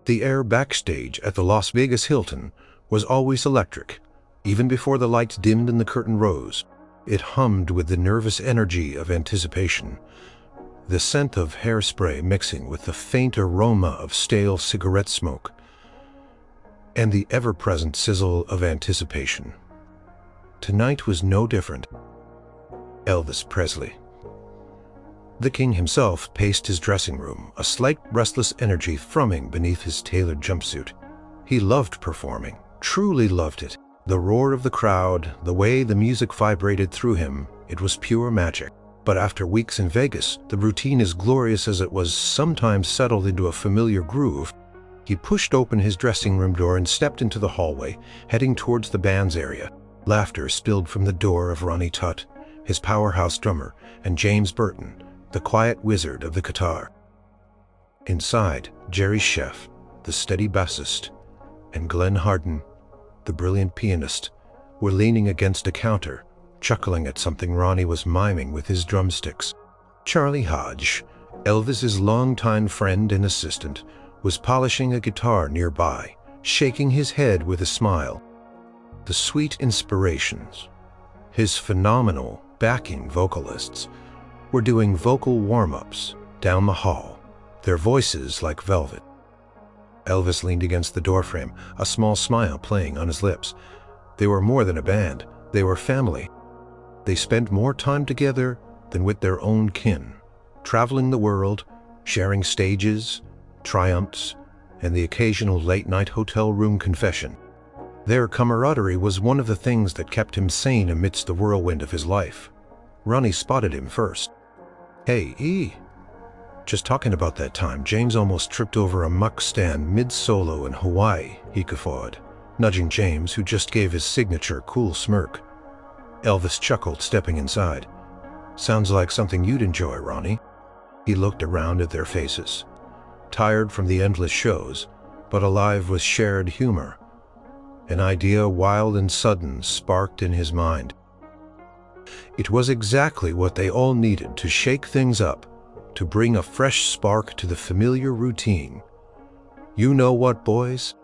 The air backstage at the Las Vegas Hilton was always electric. Even before the lights dimmed and the curtain rose, it hummed with the nervous energy of anticipation. The scent of hairspray mixing with the faint aroma of stale cigarette smoke, and the ever-present sizzle of anticipation. Tonight was no different. Elvis Presley. The king himself paced his dressing room, a slight restless energy thrumming beneath his tailored jumpsuit. He loved performing, truly loved it. The roar of the crowd, the way the music vibrated through him, it was pure magic. But after weeks in Vegas, the routine, as glorious as it was, sometimes settled into a familiar groove. He pushed open his dressing room door and stepped into the hallway, heading towards the band's area. Laughter spilled from the door of Ronnie Tutt, his powerhouse drummer, and James Burton, the quiet wizard of the guitar. Inside, Jerry Scheff, the steady bassist, and Glenn Hardin, the brilliant pianist, were leaning against a counter, chuckling at something Ronnie was miming with his drumsticks. Charlie Hodge, Elvis's longtime friend and assistant, was polishing a guitar nearby, shaking his head with a smile. The Sweet Inspirations, his phenomenal backing vocalists, were doing vocal warm-ups down the hall, their voices like velvet. Elvis leaned against the doorframe, a small smile playing on his lips. They were more than a band, they were family. They spent more time together than with their own kin, traveling the world, sharing stages, triumphs, and the occasional late-night hotel room confession. Their camaraderie was one of the things that kept him sane amidst the whirlwind of his life. Ronnie spotted him first. "Hey, E. Just talking about that time James almost tripped over a muck stand mid-solo in Hawaii," he guffawed, nudging James, who just gave his signature cool smirk. Elvis chuckled, stepping inside. "Sounds like something you'd enjoy, Ronnie." He looked around at their faces, tired from the endless shows, but alive with shared humor. An idea, wild and sudden, sparked in his mind. It was exactly what they all needed to shake things up, to bring a fresh spark to the familiar routine. "You know what, boys?"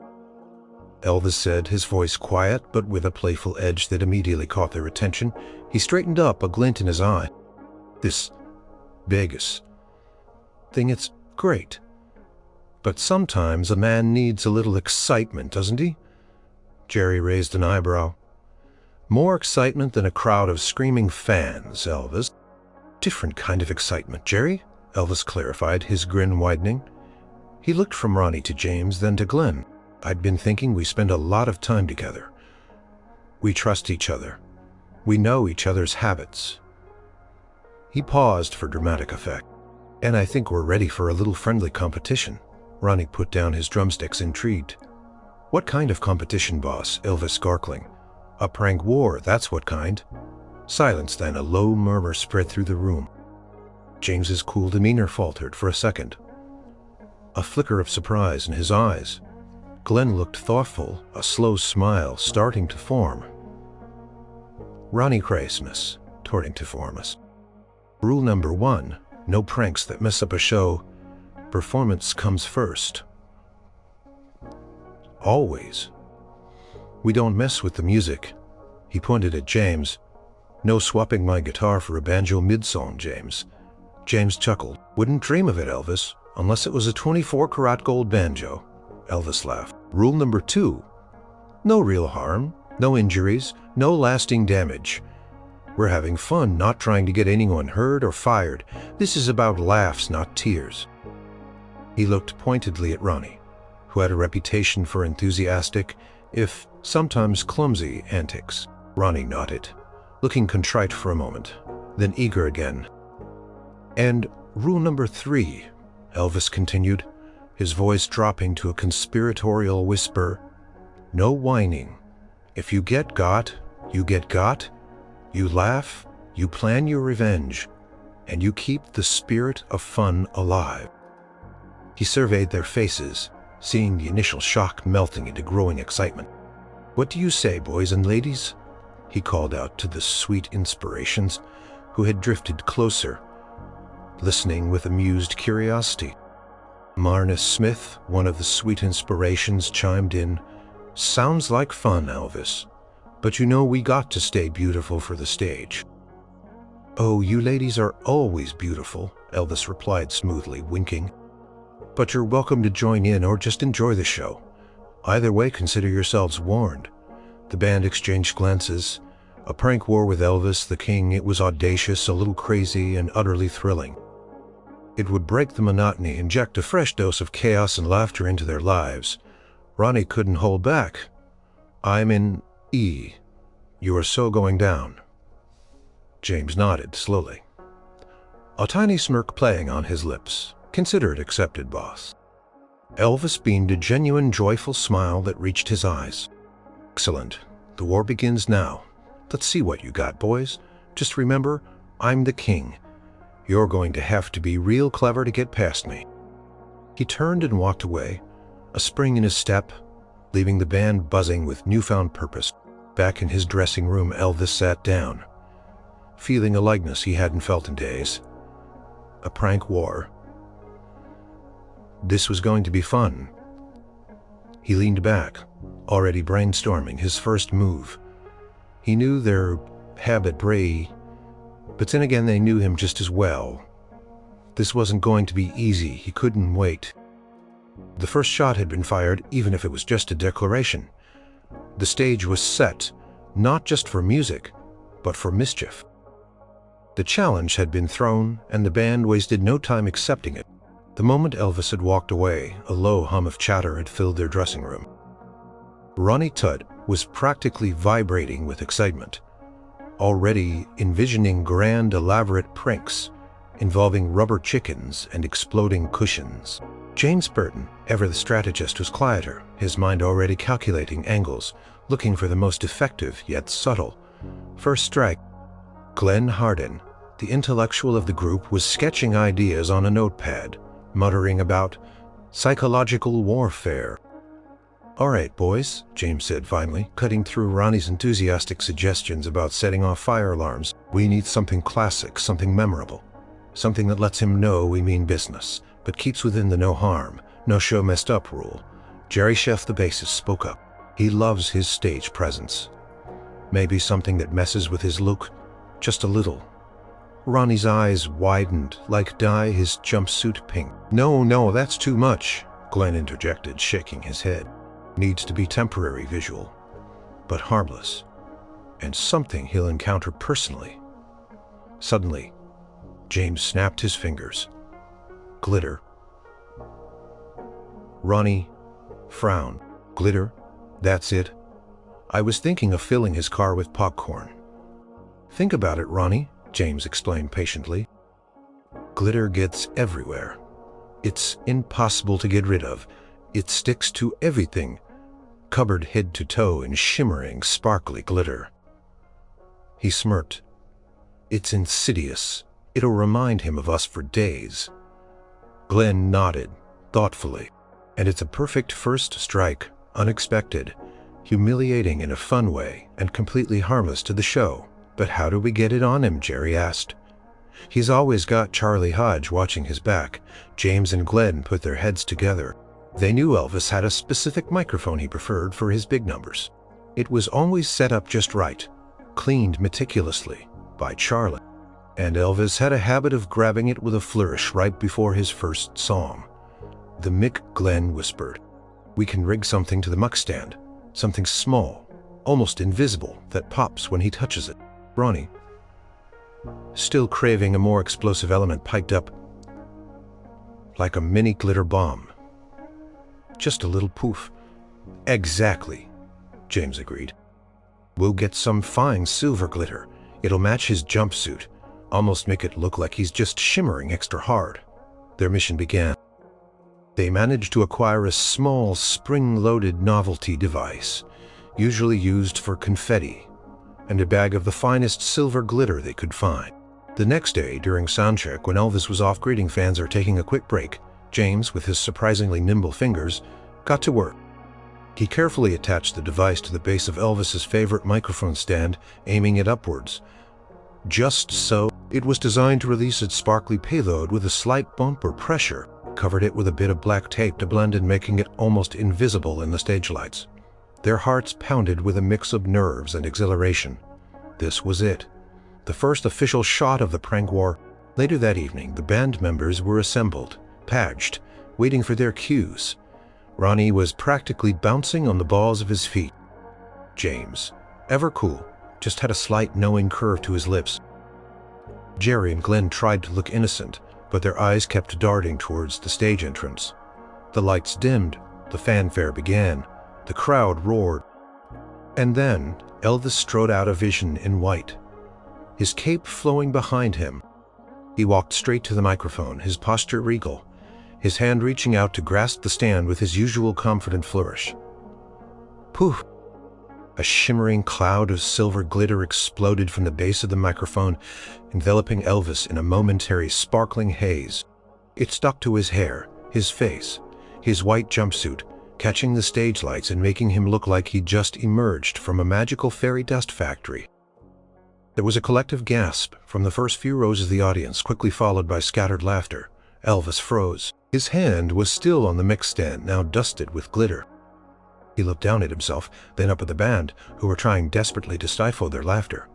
Elvis said, his voice quiet but with a playful edge that immediately caught their attention. He straightened up, a glint in his eye. "This Vegas thing, it's great. But sometimes a man needs a little excitement, doesn't he?" Jerry raised an eyebrow. "More excitement than a crowd of screaming fans, Elvis." "Different kind of excitement, Jerry," Elvis clarified, his grin widening. He looked from Ronnie to James, then to Glenn. "I'd been thinking we spend a lot of time together. We trust each other. We know each other's habits." He paused for dramatic effect. "And I think we're ready for a little friendly competition." Ronnie put down his drumsticks, intrigued. "What kind of competition, boss?" Elvis gargling. "A prank war, that's what kind." Silence, then a low murmur spread through the room. James's cool demeanor faltered for a second, a flicker of surprise in his eyes. Glenn looked thoughtful, a slow smile starting to form. "Ronnie Christmas, starting to form us. Rule number 1, no pranks that mess up a show. Performance comes first. Always. We don't mess with the music." He pointed at James. "No swapping my guitar for a banjo mid-song, James." James chuckled. "Wouldn't dream of it, Elvis, unless it was a 24-karat gold banjo." Elvis laughed. "Rule number 2, no real harm, no injuries, no lasting damage. We're having fun, not trying to get anyone hurt or fired. This is about laughs, not tears." He looked pointedly at Ronnie, who had a reputation for enthusiastic, if sometimes clumsy, antics. Ronnie nodded, looking contrite for a moment, then eager again. "And rule number 3, Elvis continued, his voice dropping to a conspiratorial whisper, "no whining. If you get got, you get got. You laugh, you plan your revenge, and you keep the spirit of fun alive." He surveyed their faces, seeing the initial shock melting into growing excitement. "What do you say, boys and ladies?" he called out to the Sweet Inspirations, who had drifted closer, listening with amused curiosity. Marnus Smith, one of the sweet inspirations, chimed in. Sounds like fun, Elvis. But you know we got to stay beautiful for the stage. Oh, you ladies are always beautiful, Elvis replied smoothly, winking. But you're welcome to join in or just enjoy the show. Either way, consider yourselves warned. The band exchanged glances. A prank war with Elvis the King. It was audacious, a little crazy, and utterly thrilling. It would break the monotony, inject a fresh dose of chaos and laughter into their lives. Ronnie couldn't hold back. I'm in E. You are so going down. James nodded slowly, a tiny smirk playing on his lips. Consider it accepted, boss. Elvis beamed a genuine, joyful smile that reached his eyes. Excellent. The war begins now. Let's see what you got, boys. Just remember, I'm the king. You're going to have to be real clever to get past me. He turned and walked away, a spring in his step, leaving the band buzzing with newfound purpose. Back in his dressing room, Elvis sat down, feeling a lightness he hadn't felt in days. A prank war. This was going to be fun. He leaned back, already brainstorming his first move. He knew their habit Bray, but then again they knew him just as well. This wasn't going to be easy. He couldn't wait. The first shot had been fired, even if it was just a declaration. The stage was set, not just for music, but for mischief. The challenge had been thrown, and the band wasted no time accepting it. The moment Elvis had walked away, a low hum of chatter had filled their dressing room. Ronnie Tudd was practically vibrating with excitement, already envisioning grand, elaborate pranks involving rubber chickens and exploding cushions. James Burton, ever the strategist, was quieter, his mind already calculating angles, looking for the most effective yet subtle first strike. Glenn Hardin, the intellectual of the group, was sketching ideas on a notepad, muttering about psychological warfare. All right, boys, James said finally, cutting through Ronnie's enthusiastic suggestions about setting off fire alarms. We need something classic, something memorable, something that lets him know we mean business, but keeps within the no harm, no show messed up rule. Jerry Sheff, the bassist, spoke up. He loves his stage presence. Maybe something that messes with his look, just a little. Ronnie's eyes widened, like dye his jumpsuit pink. No, that's too much, Glenn interjected, shaking his head. Needs to be temporary visual, but harmless, and something he'll encounter personally. Suddenly, James snapped his fingers. Glitter. Ronnie frowned. Glitter? That's it? I was thinking of filling his car with popcorn. Think about it, Ronnie, James explained patiently. Glitter gets everywhere. It's impossible to get rid of. It sticks to everything, covered head to toe in shimmering, sparkly glitter. He smirked. It's insidious. It'll remind him of us for days. Glenn nodded, thoughtfully. And it's a perfect first strike, unexpected, humiliating in a fun way, and completely harmless to the show. But how do we get it on him? Jerry asked. He's always got Charlie Hodge watching his back. James and Glenn put their heads together. They knew Elvis had a specific microphone he preferred for his big numbers. It was always set up just right, cleaned meticulously by Charlie. And Elvis had a habit of grabbing it with a flourish right before his first song. The Mick, Glenn whispered. We can rig something to the muck stand, something small, almost invisible, that pops when he touches it. Ronnie, still craving a more explosive element, piped up. Like a mini glitter bomb. Just a little poof. Exactly, James agreed. We'll get some fine silver glitter. It'll match his jumpsuit, almost make it look like he's just shimmering extra hard. Their mission began. They managed to acquire a small, spring-loaded novelty device, usually used for confetti, and a bag of the finest silver glitter they could find. The next day, during soundcheck, when Elvis was off greeting fans or taking a quick break, James, with his surprisingly nimble fingers, got to work. He carefully attached the device to the base of Elvis's favorite microphone stand, aiming it upwards. Just so, it was designed to release its sparkly payload with a slight bump or pressure, covered it with a bit of black tape to blend in, making it almost invisible in the stage lights. Their hearts pounded with a mix of nerves and exhilaration. This was it, the first official shot of the prank war. Later that evening, the band members were assembled, paged, waiting for their cues. Ronnie was practically bouncing on the balls of his feet. James, ever cool, just had a slight knowing curve to his lips. Jerry and Glenn tried to look innocent, but their eyes kept darting towards the stage entrance. The lights dimmed, the fanfare began, the crowd roared. And then Elvis strode out of vision in white, his cape flowing behind him. He walked straight to the microphone, his posture regal, his hand reaching out to grasp the stand with his usual confident flourish. Poof! A shimmering cloud of silver glitter exploded from the base of the microphone, enveloping Elvis in a momentary sparkling haze. It stuck to his hair, his face, his white jumpsuit, catching the stage lights and making him look like he'd just emerged from a magical fairy dust factory. There was a collective gasp from the first few rows of the audience, quickly followed by scattered laughter. Elvis froze. His hand was still on the mix stand, now dusted with glitter. He looked down at himself, then up at the band, who were trying desperately to stifle their laughter.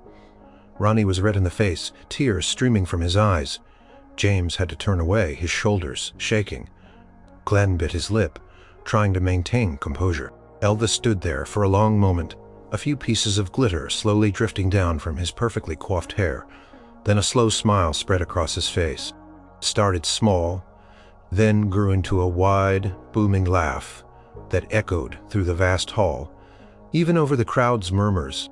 Ronnie was red in the face, tears streaming from his eyes. James had to turn away, his shoulders shaking. Glenn bit his lip, trying to maintain composure. Elvis stood there for a long moment, a few pieces of glitter slowly drifting down from his perfectly coiffed hair. Then a slow smile spread across his face. It started small, then grew into a wide, booming laugh that echoed through the vast hall, even over the crowd's murmurs.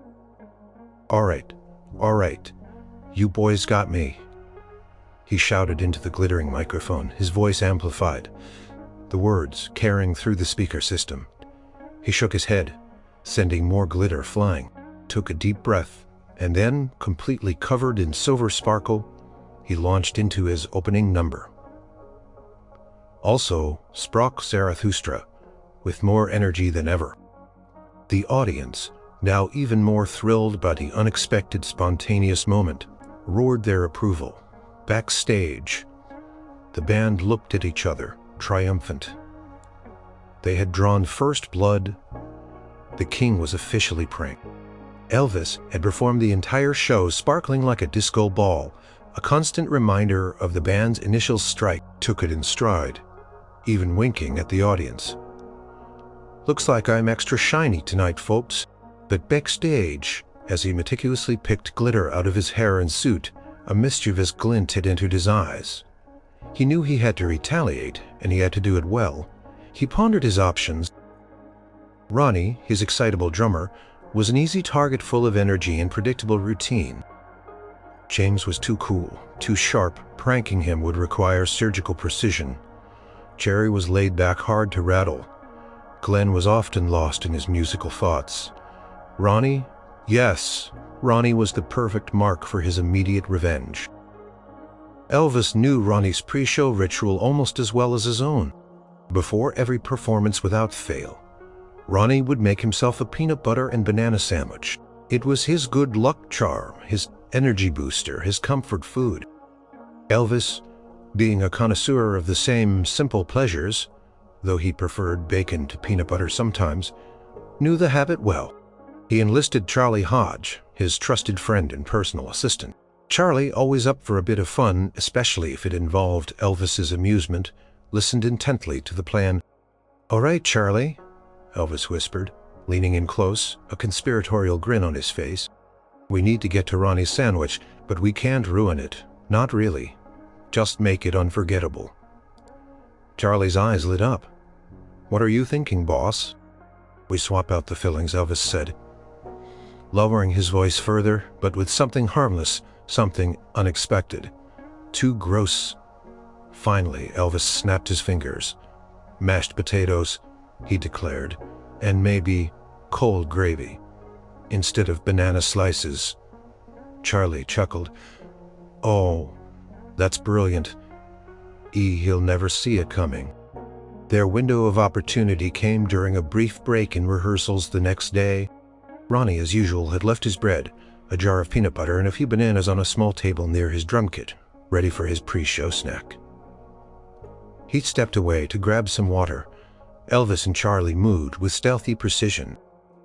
All right, you boys got me," he shouted into the glittering microphone, his voice amplified, the words carrying through the speaker system. He shook his head, sending more glitter flying, took a deep breath, and then, completely covered in silver sparkle, he launched into his opening number. Also sprach Zarathustra, with more energy than ever. The audience, now even more thrilled by the unexpected spontaneous moment, roared their approval. Backstage, the band looked at each other, triumphant. They had drawn first blood. The king was officially pranked. Elvis had performed the entire show sparkling like a disco ball, a constant reminder of the band's initial strike. Took it in stride, even winking at the audience. "Looks like I'm extra shiny tonight, folks." But backstage, as he meticulously picked glitter out of his hair and suit, a mischievous glint had entered his eyes. He knew he had to retaliate, and he had to do it well. He pondered his options. Ronnie, his excitable drummer, was an easy target full of energy and predictable routine. James was too cool, too sharp. Pranking him would require surgical precision. Jerry was laid back, hard to rattle. Glenn was often lost in his musical thoughts. Ronnie? Yes, Ronnie was the perfect mark for his immediate revenge. Elvis knew Ronnie's pre-show ritual almost as well as his own. Before every performance, without fail, Ronnie would make himself a peanut butter and banana sandwich. It was his good luck charm, his energy booster, his comfort food. Elvis, being a connoisseur of the same simple pleasures, though he preferred bacon to peanut butter sometimes, knew the habit well. He enlisted Charlie Hodge, his trusted friend and personal assistant. Charlie, always up for a bit of fun, especially if it involved Elvis's amusement, listened intently to the plan. "All right, Charlie," Elvis whispered, leaning in close, a conspiratorial grin on his face. "We need to get to Ronnie's sandwich, but we can't ruin it. Not really. Just make it unforgettable." Charlie's eyes lit up. "What are you thinking, boss?" "We swap out the fillings," Elvis said, lowering his voice further, but with something harmless, something unexpected. "Too gross." Finally, Elvis snapped his fingers. "Mashed potatoes," he declared, "and maybe cold gravy, instead of banana slices." Charlie chuckled. "Oh, that's brilliant. He'll never see it coming." Their window of opportunity came during a brief break in rehearsals the next day. Ronnie, as usual, had left his bread, a jar of peanut butter, and a few bananas on a small table near his drum kit, ready for his pre-show snack. He stepped away to grab some water. Elvis and Charlie moved with stealthy precision.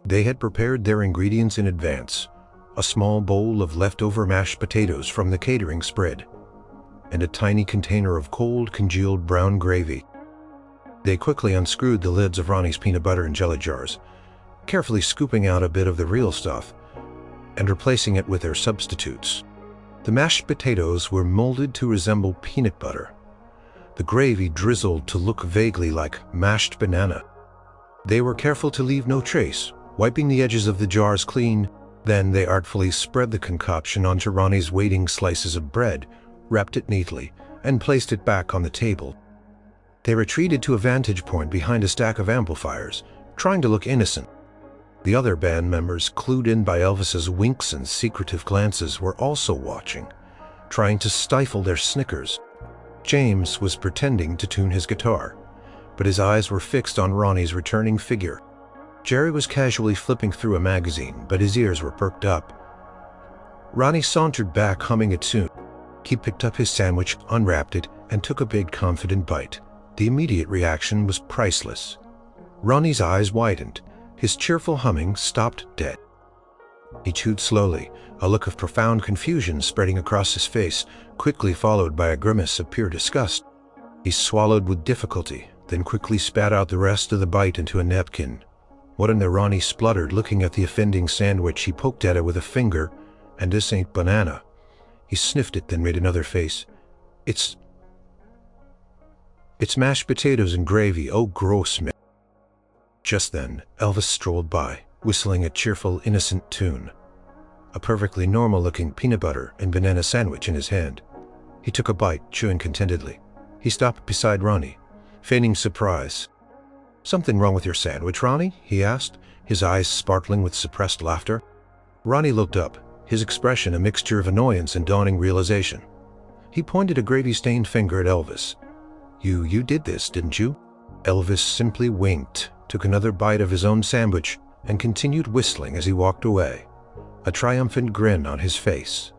They had prepared their ingredients in advance: a small bowl of leftover mashed potatoes from the catering spread, and a tiny container of cold, congealed brown gravy. They quickly unscrewed the lids of Ronnie's peanut butter and jelly jars, carefully scooping out a bit of the real stuff and replacing it with their substitutes. The mashed potatoes were molded to resemble peanut butter. The gravy drizzled to look vaguely like mashed banana. They were careful to leave no trace, wiping the edges of the jars clean. Then they artfully spread the concoction onto Ronnie's waiting slices of bread, wrapped it neatly, and placed it back on the table. They retreated to a vantage point behind a stack of amplifiers, trying to look innocent. The other band members, clued in by Elvis's winks and secretive glances, were also watching, trying to stifle their snickers. James was pretending to tune his guitar, but his eyes were fixed on Ronnie's returning figure. Jerry was casually flipping through a magazine, but his ears were perked up. Ronnie sauntered back, humming a tune. He picked up his sandwich, unwrapped it, and took a big, confident bite. The immediate reaction was priceless. Ronnie's eyes widened. His cheerful humming stopped dead. He chewed slowly, a look of profound confusion spreading across his face, quickly followed by a grimace of pure disgust. He swallowed with difficulty, then quickly spat out the rest of the bite into a napkin. "What in the—" Ronnie spluttered, looking at the offending sandwich. He poked at it with a finger. "And this ain't banana." He sniffed it, then made another face. It's mashed potatoes and gravy. Oh, gross, man." Just then, Elvis strolled by, whistling a cheerful, innocent tune, a perfectly normal-looking peanut butter and banana sandwich in his hand. He took a bite, chewing contentedly. He stopped beside Ronnie, feigning surprise. "Something wrong with your sandwich, Ronnie?" he asked, his eyes sparkling with suppressed laughter. Ronnie looked up, his expression a mixture of annoyance and dawning realization. He pointed a gravy-stained finger at Elvis. You did this, didn't you?" Elvis simply winked, took another bite of his own sandwich, and continued whistling as he walked away, a triumphant grin on his face.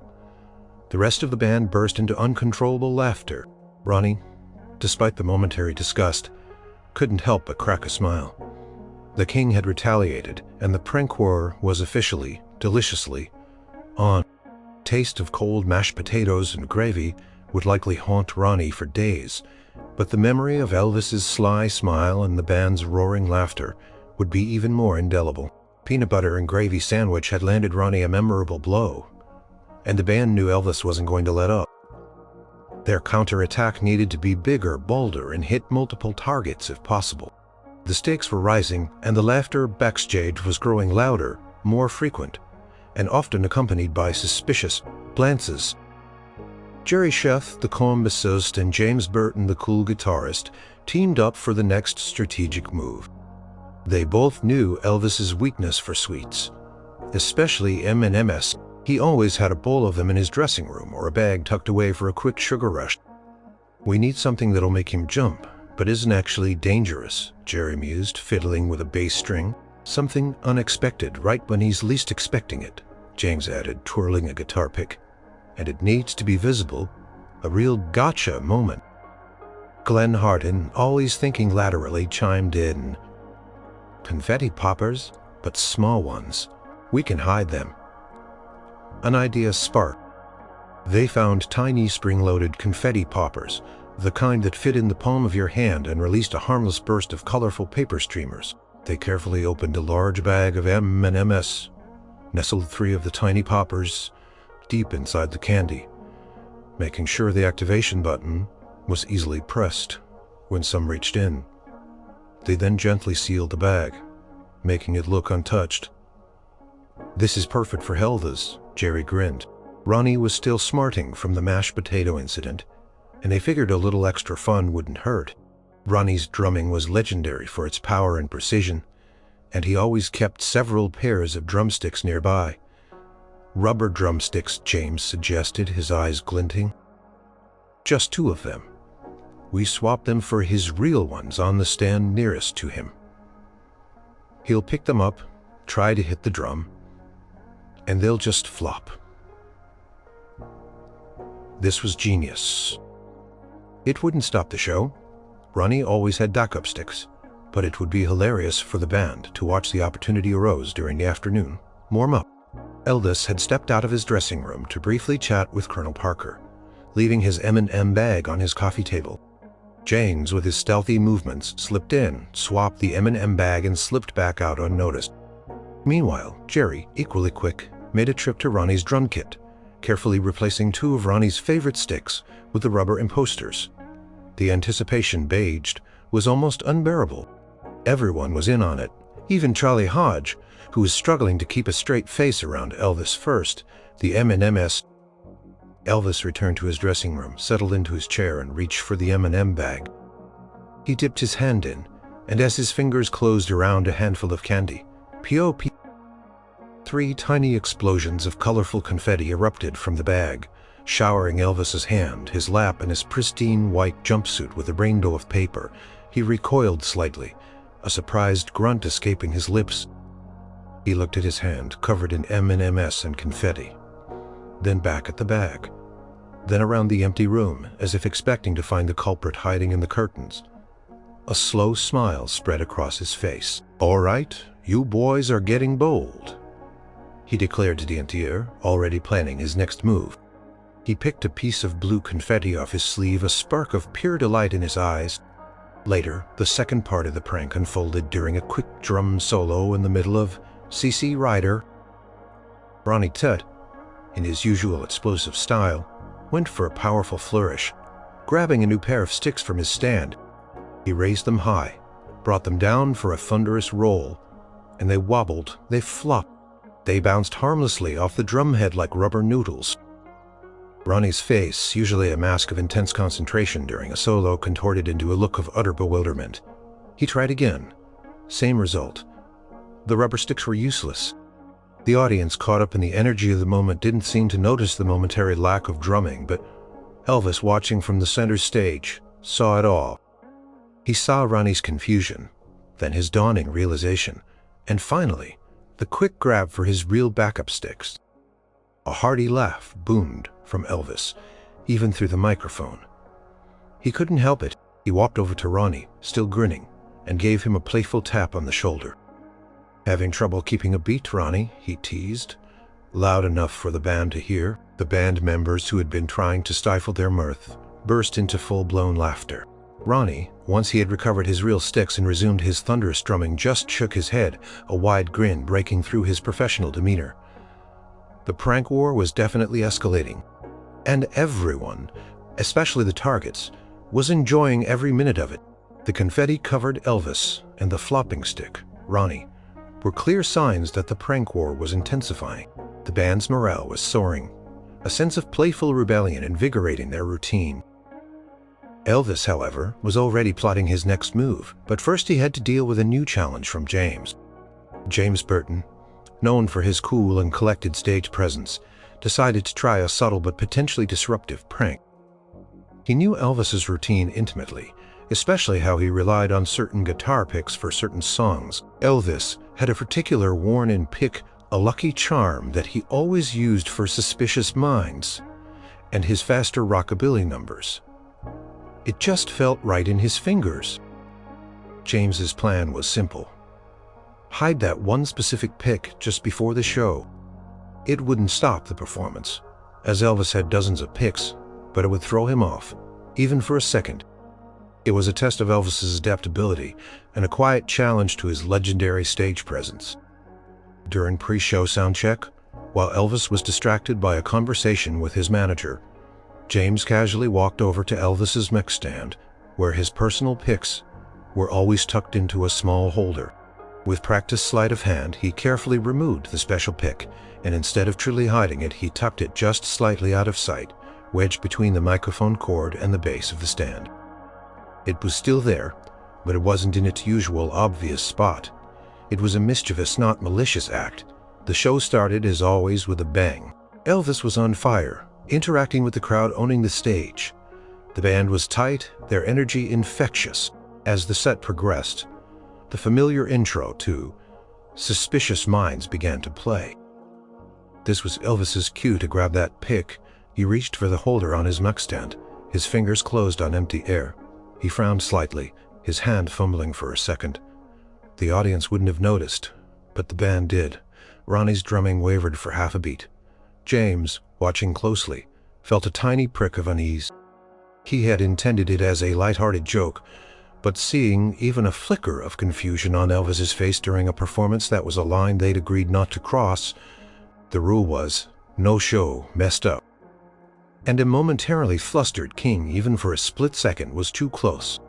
The rest of the band burst into uncontrollable laughter. Ronnie, despite the momentary disgust, couldn't help but crack a smile. The king had retaliated, and the prank war was officially, deliciously, on. Taste of cold mashed potatoes and gravy would likely haunt Ronnie for days, but the memory of Elvis's sly smile and the band's roaring laughter would be even more indelible. Peanut butter and gravy sandwich had landed Ronnie a memorable blow, and the band knew Elvis wasn't going to let up. Their counterattack needed to be bigger, bolder, and hit multiple targets if possible. The stakes were rising, and the laughter backstage was growing louder, more frequent, and often accompanied by suspicious glances. Jerry Chef, the calm bassist, and James Burton, the cool guitarist, teamed up for the next strategic move. They both knew Elvis's weakness for sweets, especially M&Ms. He always had a bowl of them in his dressing room or a bag tucked away for a quick sugar rush. "We need something that'll make him jump, but isn't actually dangerous," Jerry mused, fiddling with a bass string. "Something unexpected right when he's least expecting it," James added, twirling a guitar pick. "And it needs to be visible, a real gotcha moment." Glenn Hardin, always thinking laterally, chimed in. "Confetti poppers, but small ones. We can hide them." An idea sparked. They found tiny spring-loaded confetti poppers, the kind that fit in the palm of your hand and released a harmless burst of colorful paper streamers. They carefully opened a large bag of M&Ms, nestled 3 of the tiny poppers deep inside the candy, making sure the activation button was easily pressed when some reached in. They then gently sealed the bag, making it look untouched. "This is perfect for Elvis," Jerry grinned. Ronnie was still smarting from the mashed potato incident, and they figured a little extra fun wouldn't hurt. Ronnie's drumming was legendary for its power and precision, and he always kept several pairs of drumsticks nearby. "Rubber drumsticks," James suggested, his eyes glinting. "Just 2 of them. We swapped them for his real ones on the stand nearest to him. He'll pick them up, try to hit the drum, and they'll just flop." This was genius. It wouldn't stop the show, Ronnie always had backup sticks, but it would be hilarious for the band to watch the opportunity arose during the afternoon. Warm up. Elvis had stepped out of his dressing room to briefly chat with Colonel Parker, leaving his M&M bag on his coffee table. James, with his stealthy movements, slipped in, swapped the M&M bag, and slipped back out unnoticed. Meanwhile, Jerry, equally quick, made a trip to Ronnie's drum kit, carefully replacing 2 of Ronnie's favorite sticks with the rubber imposters. The anticipation baged was almost unbearable. Everyone was in on it, even Charlie Hodge, who was struggling to keep a straight face around Elvis first, the M&Ms. Elvis returned to his dressing room, settled into his chair, and reached for the M&M bag. He dipped his hand in, and as his fingers closed around a handful of candy, pop, 3 tiny explosions of colorful confetti erupted from the bag, showering Elvis's hand, his lap, and his pristine white jumpsuit with a rainbow of paper. He recoiled slightly, a surprised grunt escaping his lips. He looked at his hand, covered in M&Ms and confetti, then back at the bag, then around the empty room, as if expecting to find the culprit hiding in the curtains. A slow smile spread across his face. "All right, you boys are getting bold," he declared to the Entier, already planning his next move. He picked a piece of blue confetti off his sleeve, a spark of pure delight in his eyes. Later, the second part of the prank unfolded during a quick drum solo in the middle of CC Rider. Ronnie Tutt, in his usual explosive style, went for a powerful flourish. Grabbing a new pair of sticks from his stand, he raised them high, brought them down for a thunderous roll, and they wobbled, they flopped, they bounced harmlessly off the drumhead like rubber noodles. Ronnie's face, usually a mask of intense concentration during a solo, contorted into a look of utter bewilderment. He tried again. Same result. The rubber sticks were useless. The audience, caught up in the energy of the moment, didn't seem to notice the momentary lack of drumming, but Elvis, watching from the center stage, saw it all. He saw Ronnie's confusion, then his dawning realization, and finally, the quick grab for his real backup sticks. A hearty laugh boomed from Elvis, even through the microphone. He couldn't help it. He walked over to Ronnie, still grinning, and gave him a playful tap on the shoulder. "Having trouble keeping a beat, Ronnie?" he teased, loud enough for the band to hear. The band members, who had been trying to stifle their mirth, burst into full-blown laughter. Ronnie, once he had recovered his real sticks and resumed his thunderous drumming, just shook his head, a wide grin breaking through his professional demeanor. The prank war was definitely escalating, and everyone, especially the targets, was enjoying every minute of it. The confetti-covered Elvis and the flopping stick, Ronnie, were clear signs that the prank war was intensifying. The band's morale was soaring, a sense of playful rebellion invigorating their routine. Elvis, however, was already plotting his next move, but first he had to deal with a new challenge from James. James Burton, known for his cool and collected stage presence, decided to try a subtle but potentially disruptive prank. He knew Elvis's routine intimately, especially how he relied on certain guitar picks for certain songs. Elvis had a particular worn-in pick, a lucky charm that he always used for Suspicious Minds and his faster rockabilly numbers. It just felt right in his fingers. James's plan was simple. Hide that one specific pick just before the show. It wouldn't stop the performance, as Elvis had dozens of picks, but it would throw him off, even for a second. It was a test of Elvis's adaptability and a quiet challenge to his legendary stage presence. During pre-show soundcheck, while Elvis was distracted by a conversation with his manager, James casually walked over to Elvis's mech stand, where his personal picks were always tucked into a small holder. With practiced sleight of hand, he carefully removed the special pick, and instead of truly hiding it, he tucked it just slightly out of sight, wedged between the microphone cord and the base of the stand. It was still there, but it wasn't in its usual obvious spot. It was a mischievous, not malicious act. The show started, as always, with a bang. Elvis was on fire, interacting with the crowd, owning the stage. The band was tight, their energy infectious. As the set progressed, the familiar intro to Suspicious Minds began to play. This was Elvis's cue to grab that pick. He reached for the holder on his mech stand, his fingers closed on empty air. He frowned slightly, his hand fumbling for a second. The audience wouldn't have noticed, but the band did. Ronnie's drumming wavered for half a beat. James, watching closely, felt a tiny prick of unease. He had intended it as a light-hearted joke, but seeing even a flicker of confusion on Elvis's face during a performance that was a line they'd agreed not to cross, the rule was, no show messed up. And a momentarily flustered King, even for a split second, was too close.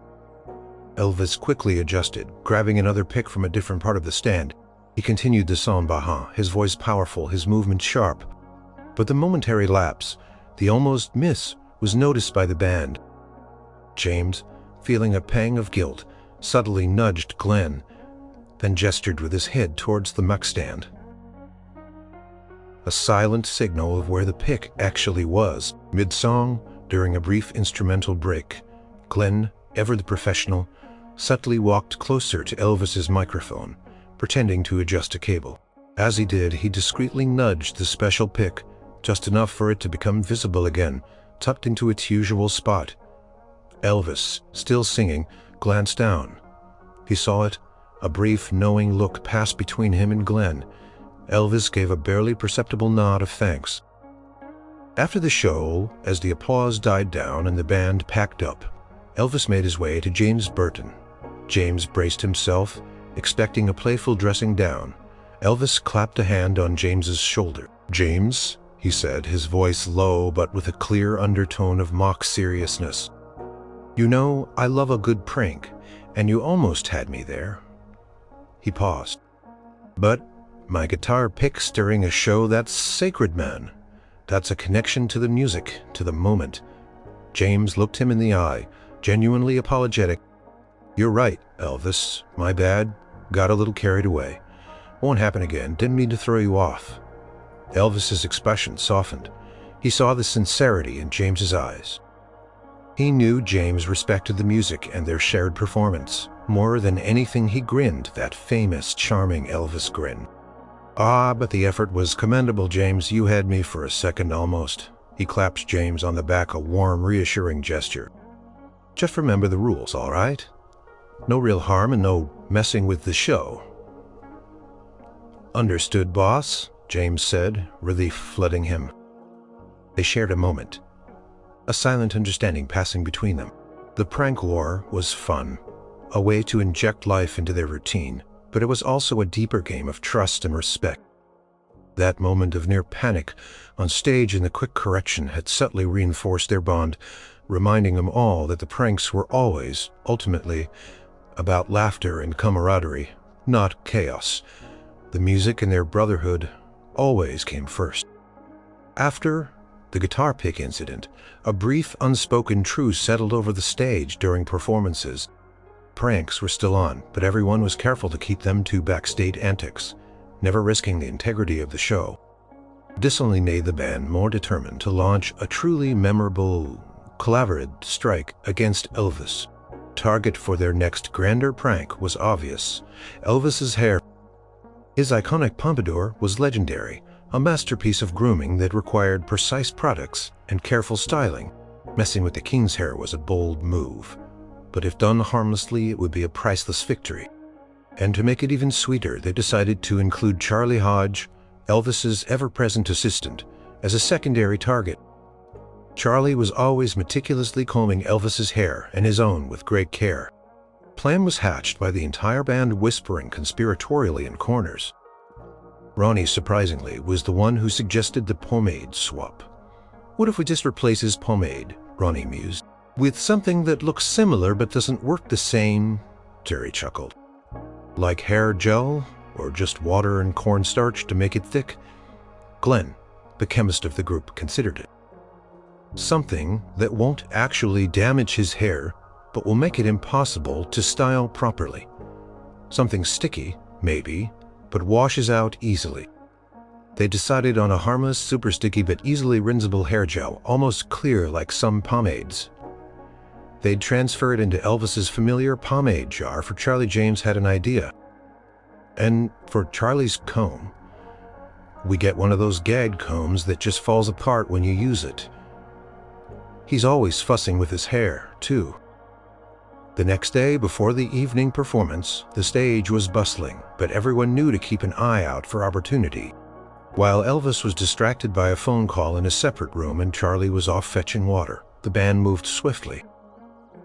Elvis quickly adjusted, grabbing another pick from a different part of the stand. He continued the Sans Bahin, his voice powerful, his movement sharp. But the momentary lapse, the almost miss, was noticed by the band. James, feeling a pang of guilt, subtly nudged Glenn, then gestured with his head towards the muck stand. A silent signal of where the pick actually was. Mid-song, during a brief instrumental break, Glenn, ever the professional, subtly walked closer to Elvis's microphone, pretending to adjust a cable. As he did, he discreetly nudged the special pick, just enough for it to become visible again, tucked into its usual spot. Elvis, still singing, glanced down. He saw it, a brief, knowing look passed between him and Glenn. Elvis gave a barely perceptible nod of thanks. After the show, as the applause died down and the band packed up, Elvis made his way to James Burton. James braced himself, expecting a playful dressing down. Elvis clapped a hand on James's shoulder. "James," he said, his voice low but with a clear undertone of mock seriousness. "You know, I love a good prank, and you almost had me there." He paused. "But my guitar picks during a show, that's sacred, man. That's a connection to the music, to the moment." James looked him in the eye, genuinely apologetic. "You're right, Elvis. My bad. Got a little carried away. Won't happen again. Didn't mean to throw you off." Elvis's expression softened. He saw the sincerity in James's eyes. He knew James respected the music and their shared performance. More than anything, he grinned, that famous, charming Elvis grin. "Ah, but the effort was commendable, James. You had me for a second almost." He clapped James on the back, a warm, reassuring gesture. "Just remember the rules, all right? No real harm and no messing with the show." "Understood, boss," James said, relief flooding him. They shared a moment, a silent understanding passing between them. The prank war was fun, a way to inject life into their routine, but it was also a deeper game of trust and respect. That moment of near panic on stage and the quick correction had subtly reinforced their bond, reminding them all that the pranks were always, ultimately, about laughter and camaraderie, not chaos. The music and their brotherhood always came first. After the guitar pick incident, a brief unspoken truce settled over the stage during performances. Pranks were still on, but everyone was careful to keep them to backstage antics, never risking the integrity of the show. This only made the band more determined to launch a truly memorable, collaborative strike against Elvis. Target for their next grander prank was obvious: Elvis's hair. His iconic pompadour was legendary, a masterpiece of grooming that required precise products and careful styling. Messing with the King's hair was a bold move, but if done harmlessly, it would be a priceless victory. And to make it even sweeter, they decided to include Charlie Hodge, Elvis's ever-present assistant, as a secondary target. Charlie was always meticulously combing Elvis's hair and his own with great care. Plan was hatched by the entire band, whispering conspiratorially in corners. Ronnie, surprisingly, was the one who suggested the pomade swap. "What if we just replace his pomade," Ronnie mused, "with something that looks similar but doesn't work the same?" Terry chuckled. "Like hair gel, or just water and cornstarch to make it thick?" Glenn, the chemist of the group, considered it. "Something that won't actually damage his hair, but will make it impossible to style properly. Something sticky, maybe, but washes out easily." They decided on a harmless, super sticky but easily rinsable hair gel, almost clear like some pomades. They'd transfer it into Elvis's familiar pomade jar. For Charlie, James had an idea. "And for Charlie's comb, we get one of those gag combs that just falls apart when you use it. He's always fussing with his hair, too." The next day, before the evening performance, the stage was bustling, but everyone knew to keep an eye out for opportunity. While Elvis was distracted by a phone call in a separate room and Charlie was off fetching water, the band moved swiftly.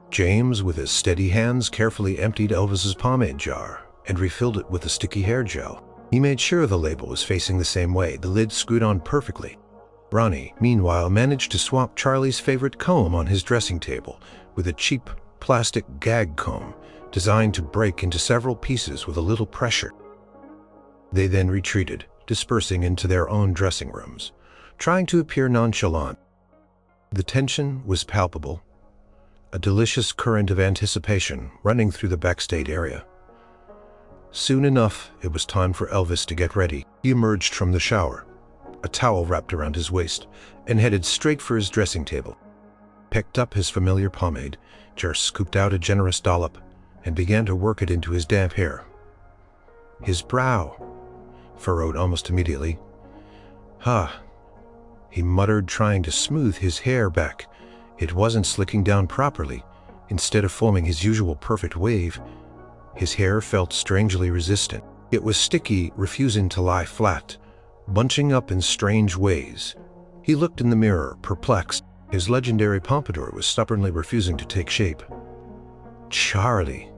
James, with his steady hands, carefully emptied Elvis's pomade jar and refilled it with the sticky hair gel. He made sure the label was facing the same way, the lid screwed on perfectly. Ronnie, meanwhile, managed to swap Charlie's favorite comb on his dressing table with a cheap plastic gag comb designed to break into several pieces with a little pressure. They then retreated, dispersing into their own dressing rooms, trying to appear nonchalant. The tension was palpable, a delicious current of anticipation running through the backstage area. Soon enough, it was time for Elvis to get ready. He emerged from the shower, a towel wrapped around his waist, and headed straight for his dressing table. Picked up his familiar pomade, jar, scooped out a generous dollop, and began to work it into his damp hair. His brow furrowed almost immediately. He muttered, trying to smooth his hair back. It wasn't slicking down properly. Instead of forming his usual perfect wave, his hair felt strangely resistant. It was sticky, refusing to lie flat, bunching up in strange ways. He looked in the mirror, perplexed. His legendary pompadour was stubbornly refusing to take shape. "Charlie,"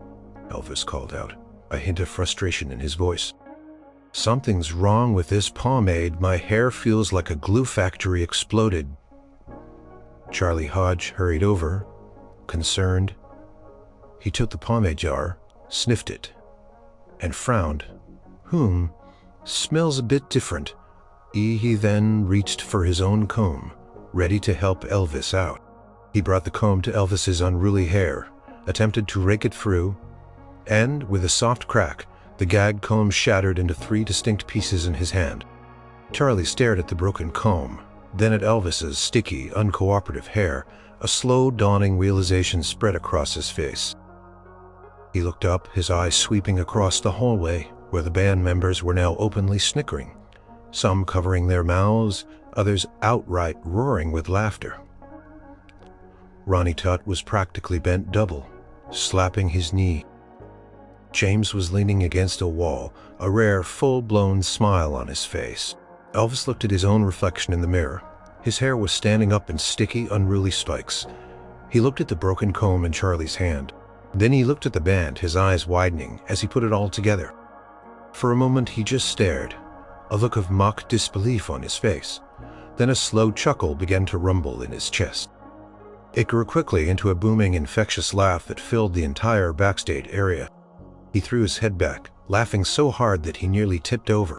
Elvis called out, a hint of frustration in his voice. "Something's wrong with this pomade. My hair feels like a glue factory exploded." Charlie Hodge hurried over, concerned. He took the pomade jar, sniffed it, and frowned. Smells a bit different." He then reached for his own comb, ready to help Elvis out. He brought the comb to Elvis's unruly hair, attempted to rake it through, and, with a soft crack, the gag comb shattered into 3 distinct pieces in his hand. Charlie stared at the broken comb, then at Elvis's sticky, uncooperative hair. A slow dawning realization spread across his face. He looked up, his eyes sweeping across the hallway, where the band members were now openly snickering, some covering their mouths, others outright roaring with laughter. Ronnie Tutt was practically bent double, slapping his knee. James was leaning against a wall, a rare, full-blown smile on his face. Elvis looked at his own reflection in the mirror. His hair was standing up in sticky, unruly spikes. He looked at the broken comb in Charlie's hand. Then he looked at the band, his eyes widening as he put it all together. For a moment he just stared, a look of mock disbelief on his face. Then a slow chuckle began to rumble in his chest. It grew quickly into a booming, infectious laugh that filled the entire backstage area. He threw his head back, laughing so hard that he nearly tipped over.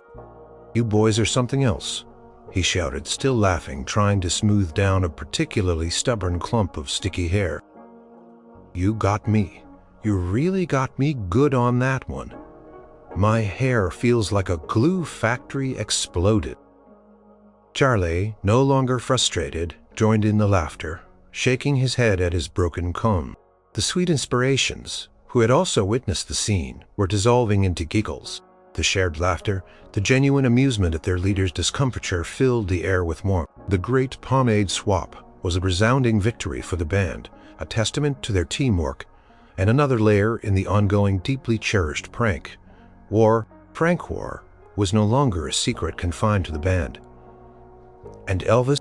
"You boys are something else," he shouted, still laughing, trying to smooth down a particularly stubborn clump of sticky hair. "You got me. You really got me good on that one. My hair feels like a glue factory exploded." Charlie, no longer frustrated, joined in the laughter, shaking his head at his broken comb. The sweet inspirations, who had also witnessed the scene, were dissolving into giggles. The shared laughter, the genuine amusement at their leader's discomfiture filled the air with warmth. The great pomade swap was a resounding victory for the band, a testament to their teamwork, and another layer in the ongoing, deeply cherished prank. Prank war, was no longer a secret confined to the band. And Elvis?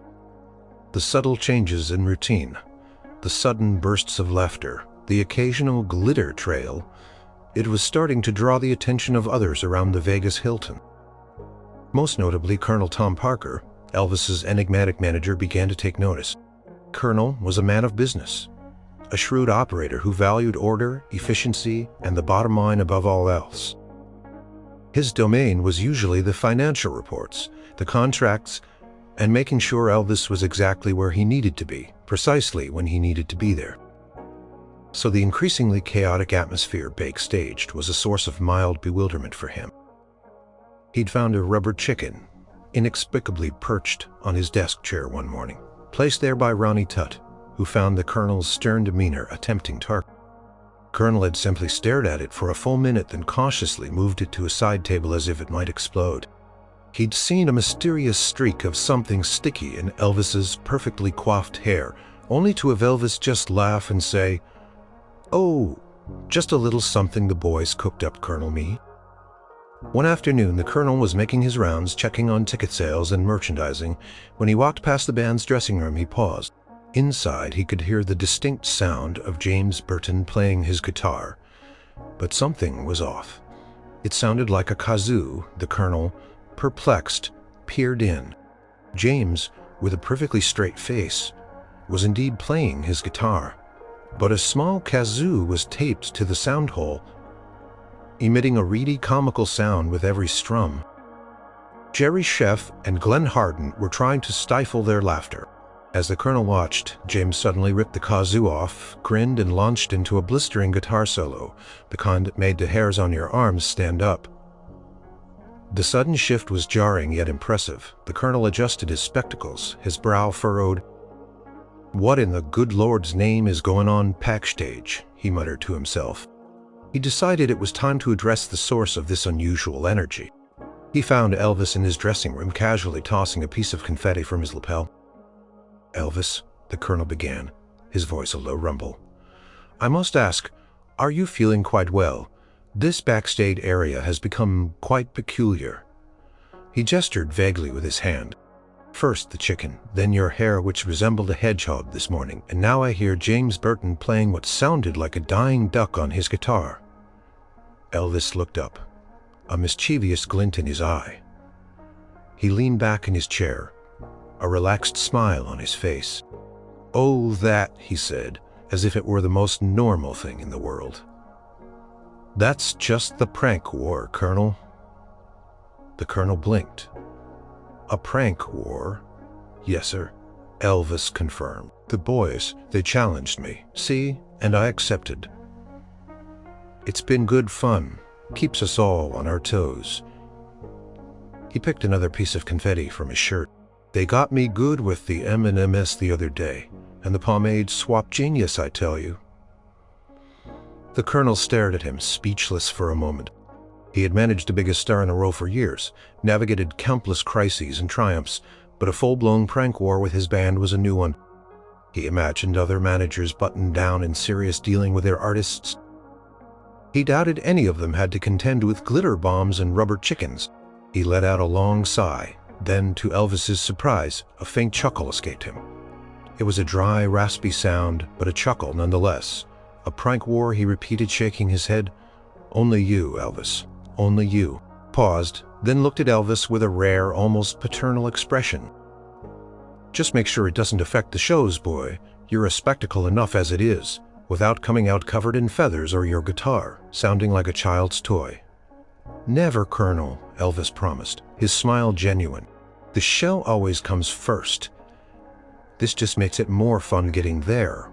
The subtle changes in routine, the sudden bursts of laughter, the occasional glitter trail, it was starting to draw the attention of others around the Vegas Hilton. Most notably, Colonel Tom Parker, Elvis's enigmatic manager, began to take notice. Colonel was a man of business, a shrewd operator who valued order, efficiency, and the bottom line above all else. His domain was usually the financial reports, the contracts, and making sure Elvis was exactly where he needed to be, precisely when he needed to be there. So the increasingly chaotic atmosphere backstage was a source of mild bewilderment for him. He'd found a rubber chicken, inexplicably perched on his desk chair one morning, placed there by Ronnie Tutt, who found the Colonel's stern demeanor a tempting target. Colonel had simply stared at it for a full minute, then cautiously moved it to a side table as if it might explode. He'd seen a mysterious streak of something sticky in Elvis's perfectly coiffed hair, only to have Elvis just laugh and say, "Oh, Just a little something the boys cooked up, Colonel Me. One afternoon, the Colonel was making his rounds, checking on ticket sales and merchandising. When he walked past the band's dressing room, he paused. Inside, he could hear the distinct sound of James Burton playing his guitar. But something was off. It sounded like a kazoo. The Colonel, perplexed, peered in. James, with a perfectly straight face, was indeed playing his guitar. But a small kazoo was taped to the sound hole, emitting a reedy comical sound with every strum. Jerry Sheff and Glenn Harden were trying to stifle their laughter. As the Colonel watched, James suddenly ripped the kazoo off, grinned, and launched into a blistering guitar solo, the kind that made the hairs on your arms stand up. The sudden shift was jarring yet impressive. The Colonel adjusted his spectacles, his brow furrowed. "What in the good Lord's name is going on backstage?" he muttered to himself. He decided it was time to address the source of this unusual energy. He found Elvis in his dressing room, casually tossing a piece of confetti from his lapel. "Elvis," the Colonel began, his voice a low rumble, "I must ask, are you feeling quite well? This backstage area has become quite peculiar." He gestured vaguely with his hand. "First the chicken, then your hair which resembled a hedgehog this morning, and now I hear James Burton playing what sounded like a dying duck on his guitar." Elvis looked up, a mischievous glint in his eye. He leaned back in his chair, a relaxed smile on his face. "Oh, that," he said, as if it were the most normal thing in the world. "That's just the prank war, Colonel." The Colonel blinked. "A prank war?" "Yes, sir," Elvis confirmed. "The boys, they challenged me, see, and I accepted. It's been good fun, keeps us all on our toes." He picked another piece of confetti from his shirt. "They got me good with the M&Ms the other day, and the pomade swap genius, I tell you." The Colonel stared at him, speechless for a moment. He had managed the biggest star in a row for years, navigated countless crises and triumphs, but a full-blown prank war with his band was a new one. He imagined other managers buttoned down in serious dealing with their artists. He doubted any of them had to contend with glitter bombs and rubber chickens. He let out a long sigh. Then, to Elvis's surprise, a faint chuckle escaped him. It was a dry, raspy sound, but a chuckle nonetheless. "A prank war," he repeated, shaking his head. "Only you, Elvis. Only you." Paused, then looked at Elvis with a rare, almost paternal expression. "Just make sure it doesn't affect the shows, boy. You're a spectacle enough as it is, without coming out covered in feathers or your guitar, sounding like a child's toy." "Never, Colonel," Elvis promised, his smile genuine. "The show always comes first. This just makes it more fun getting there."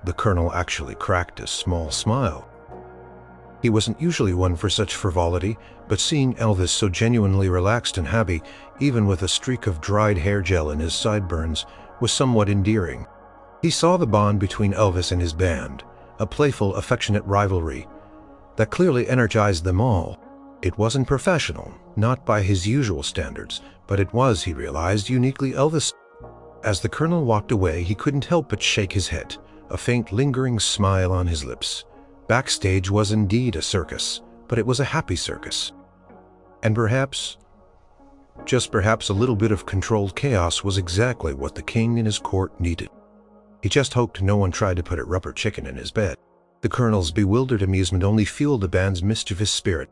The Colonel actually cracked a small smile. He wasn't usually one for such frivolity, but seeing Elvis so genuinely relaxed and happy, even with a streak of dried hair gel in his sideburns, was somewhat endearing. He saw the bond between Elvis and his band, a playful, affectionate rivalry that clearly energized them all. It wasn't professional, not by his usual standards, but it was, he realized, uniquely Elvis. As the Colonel walked away, he couldn't help but shake his head, a faint lingering smile on his lips. Backstage was indeed a circus, but it was a happy circus. And perhaps, just perhaps, a little bit of controlled chaos was exactly what the king and his court needed. He just hoped no one tried to put a rubber chicken in his bed. The Colonel's bewildered amusement only fueled the band's mischievous spirit.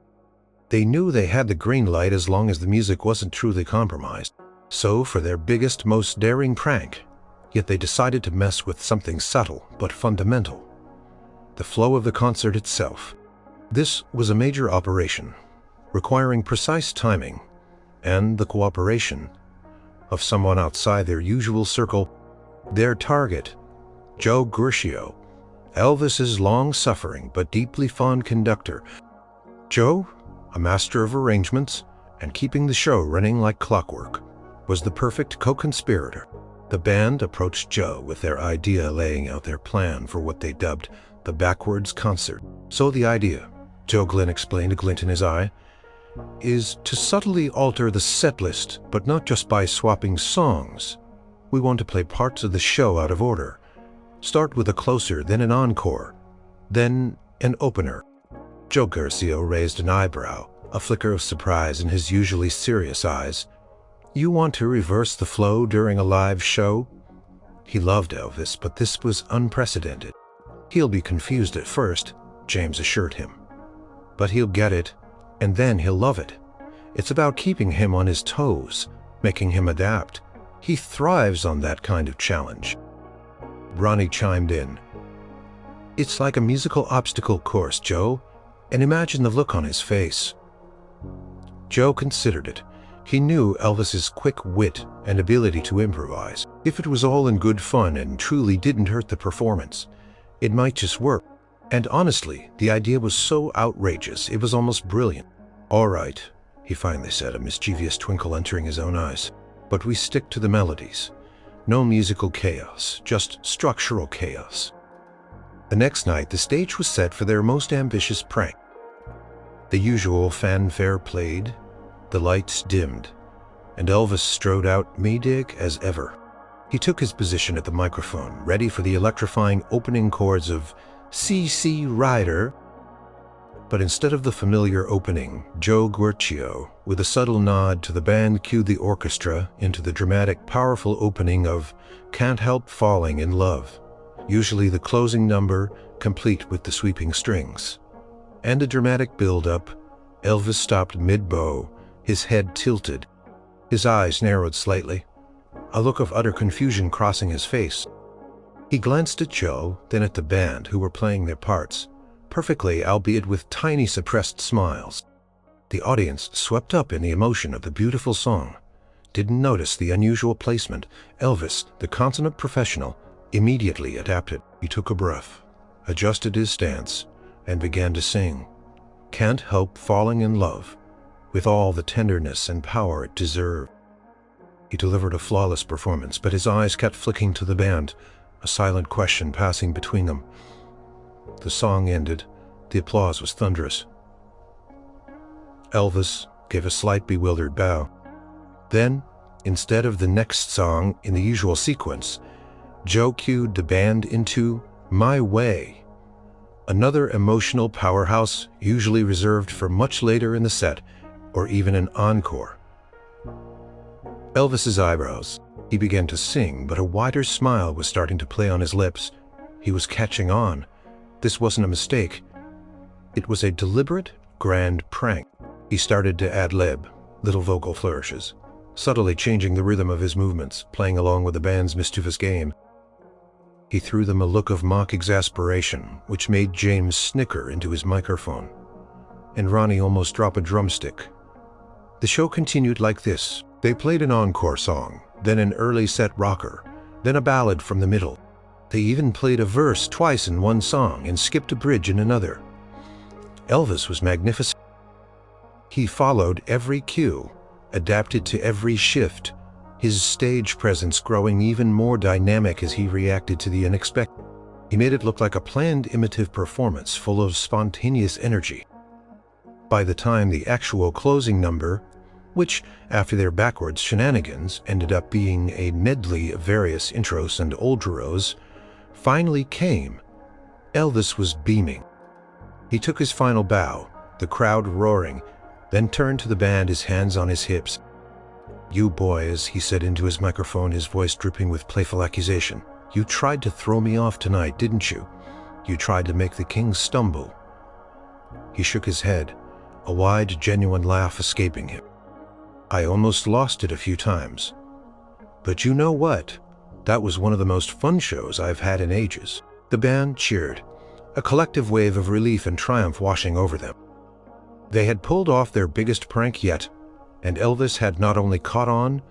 They knew they had the green light as long as the music wasn't truly compromised. So, for their biggest, most daring prank, yet they decided to mess with something subtle but fundamental: the flow of the concert itself. This was a major operation, requiring precise timing and the cooperation of someone outside their usual circle. Their target, Joe Guercio, Elvis's long-suffering but deeply fond conductor. Joe, a master of arrangements and keeping the show running like clockwork, was the perfect co-conspirator. The band approached Joe with their idea, laying out their plan for what they dubbed the backwards concert. "So the idea," Joe Glenn explained, a glint in his eye, "is to subtly alter the set list, but not just by swapping songs. We want to play parts of the show out of order. Start with a closer, then an encore. Then an opener. Joe Garcia raised an eyebrow, a flicker of surprise in his usually serious eyes. "You want to reverse the flow during a live show?" He loved Elvis, but this was unprecedented. "He'll be confused at first," James assured him. "But he'll get it, and then he'll love it. It's about keeping him on his toes, making him adapt. He thrives on that kind of challenge." Ronnie chimed in. "It's like a musical obstacle course, Joe, and imagine the look on his face." Joe considered it. He knew Elvis's quick wit and ability to improvise. If it was all in good fun and truly didn't hurt the performance, it might just work. And honestly, the idea was so outrageous, it was almost brilliant. "All right," he finally said, a mischievous twinkle entering his own eyes. "But we stick to the melodies. No musical chaos, just structural chaos." The next night, the stage was set for their most ambitious prank. The usual fanfare played, the lights dimmed, and Elvis strode out Maydig as ever. He took his position at the microphone, ready for the electrifying opening chords of "C.C. Rider." But instead of the familiar opening, Joe Guercio, with a subtle nod to the band, cued the orchestra into the dramatic, powerful opening of "Can't Help Falling in Love," usually the closing number, complete with the sweeping strings. And a dramatic build-up. Elvis stopped mid-bow, his head tilted, his eyes narrowed slightly, a look of utter confusion crossing his face. He glanced at Joe, then at the band, who were playing their parts, perfectly, albeit with tiny suppressed smiles. The audience, swept up in the emotion of the beautiful song, didn't notice the unusual placement. Elvis, the consummate professional, immediately adapted. He took a breath, adjusted his stance, and began to sing "Can't Help Falling in Love" with all the tenderness and power it deserved. He delivered a flawless performance, but his eyes kept flicking to the band, a silent question passing between them. The song ended. The applause was thunderous. Elvis gave a slight bewildered bow. Then, instead of the next song in the usual sequence, Joe cued the band into "My Way," another emotional powerhouse usually reserved for much later in the set, or even an encore. Elvis's eyebrows. He began to sing, but a wider smile was starting to play on his lips. He was catching on. This wasn't a mistake. It was a deliberate, grand prank. He started to ad-lib, little vocal flourishes, subtly changing the rhythm of his movements, playing along with the band's mischievous game. He threw them a look of mock exasperation, which made James snicker into his microphone, and Ronnie almost drop a drumstick. The show continued like this. They played an encore song, then an early set rocker, then a ballad from the middle. They even played a verse twice in one song and skipped a bridge in another. Elvis was magnificent. He followed every cue, adapted to every shift, his stage presence growing even more dynamic as he reacted to the unexpected. He made it look like a planned imitative performance full of spontaneous energy. By the time the actual closing number, which, after their backwards shenanigans, ended up being a medley of various intros and outros, finally came, Elvis was beaming. He took his final bow, the crowd roaring, then turned to the band, his hands on his hips. "You boys," he said into his microphone, his voice dripping with playful accusation, "you tried to throw me off tonight, didn't you? You tried to make the king stumble." He shook his head, a wide, genuine laugh escaping him. "I almost lost it a few times. But you know what? That was one of the most fun shows I've had in ages." The band cheered, a collective wave of relief and triumph washing over them. They had pulled off their biggest prank yet, and Elvis had not only caught on,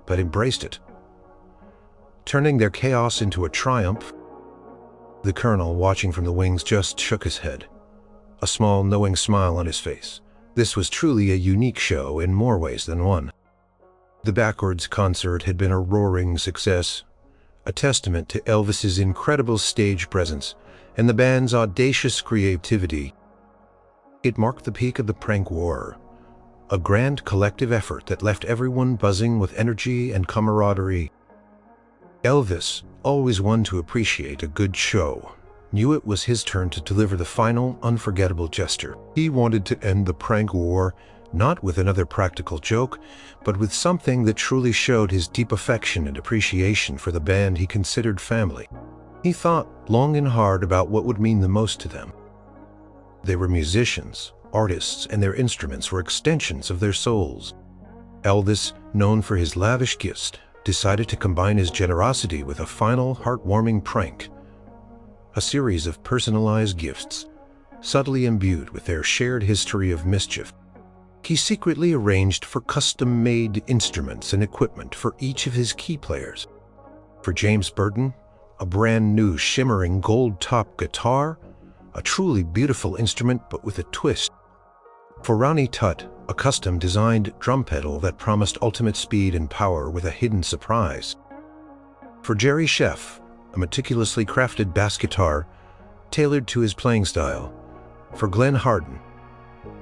but embraced it, turning their chaos into a triumph. The Colonel, watching from the wings, just shook his head, a small, knowing smile on his face. This was truly a unique show in more ways than one. The backwards concert had been a roaring success, a testament to Elvis's incredible stage presence and the band's audacious creativity. It marked the peak of the prank war, a grand collective effort that left everyone buzzing with energy and camaraderie. Elvis, always one to appreciate a good show, knew it was his turn to deliver the final, unforgettable gesture. He wanted to end the prank war, not with another practical joke, but with something that truly showed his deep affection and appreciation for the band he considered family. He thought long and hard about what would mean the most to them. They were musicians, artists, and their instruments were extensions of their souls. Elvis, known for his lavish gifts, decided to combine his generosity with a final, heartwarming prank. A series of personalized gifts, subtly imbued with their shared history of mischief. He secretly arranged for custom-made instruments and equipment for each of his key players. For James Burton, a brand new shimmering gold-top guitar, a truly beautiful instrument but with a twist. For Ronnie Tutt, a custom-designed drum pedal that promised ultimate speed and power with a hidden surprise. For Jerry Sheff, a meticulously crafted bass guitar tailored to his playing style. For Glenn Harden,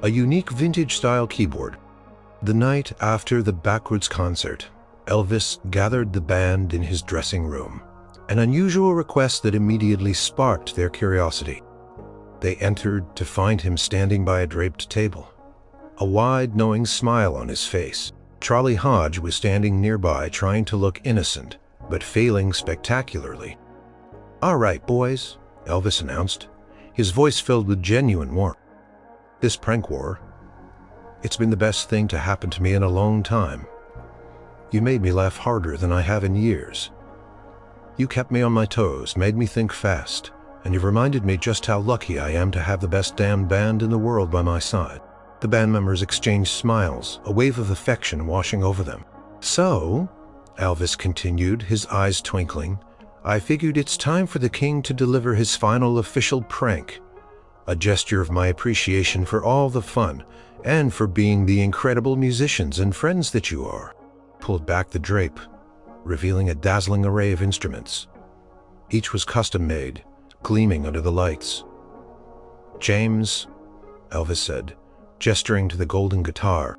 a unique vintage-style keyboard. The night after the Backwoods concert, Elvis gathered the band in his dressing room, an unusual request that immediately sparked their curiosity. They entered to find him standing by a draped table, a wide, knowing smile on his face. Charlie Hodge was standing nearby trying to look innocent, but failing spectacularly. "All right, boys," Elvis announced, his voice filled with genuine warmth. "This prank war, it's been the best thing to happen to me in a long time. You made me laugh harder than I have in years. You kept me on my toes, made me think fast, and you've reminded me just how lucky I am to have the best damn band in the world by my side." The band members exchanged smiles, a wave of affection washing over them. "So," Elvis continued, his eyes twinkling, "I figured it's time for the king to deliver his final official prank. A gesture of my appreciation for all the fun, and for being the incredible musicians and friends that you are." Pulled back the drape, revealing a dazzling array of instruments. Each was custom-made, gleaming under the lights. "James," Elvis said, gesturing to the golden guitar,